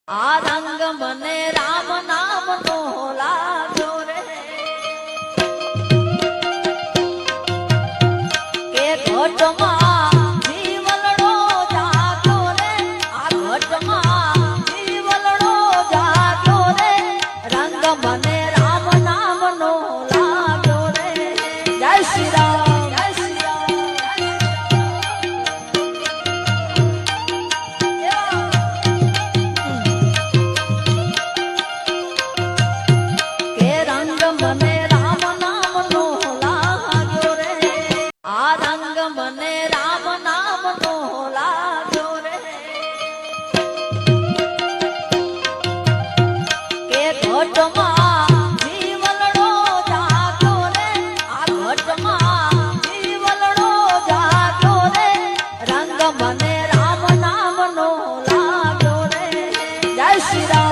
આ રંગ મને રામ નામ નો લાગ્યો રે કે ઘટમાં જીવલડો જાગ્યો રે આ ઘટમાં જીવલડો જાગ્યો રે રંગ મને રામ નામ નો લાગ્યો રે જય શ્રી રામ મને રામ નામ નો લાગ્યો રે આ રંગ મને રામ નામ નો લાગ્યો રે કે ઘટમાં જીવલડો જાગ્યો રે આ ઘટમાં જીવલડો જાગ્યો રે રંગ મને રામ નામ નો લાગ્યો રે જય શ્રી રામ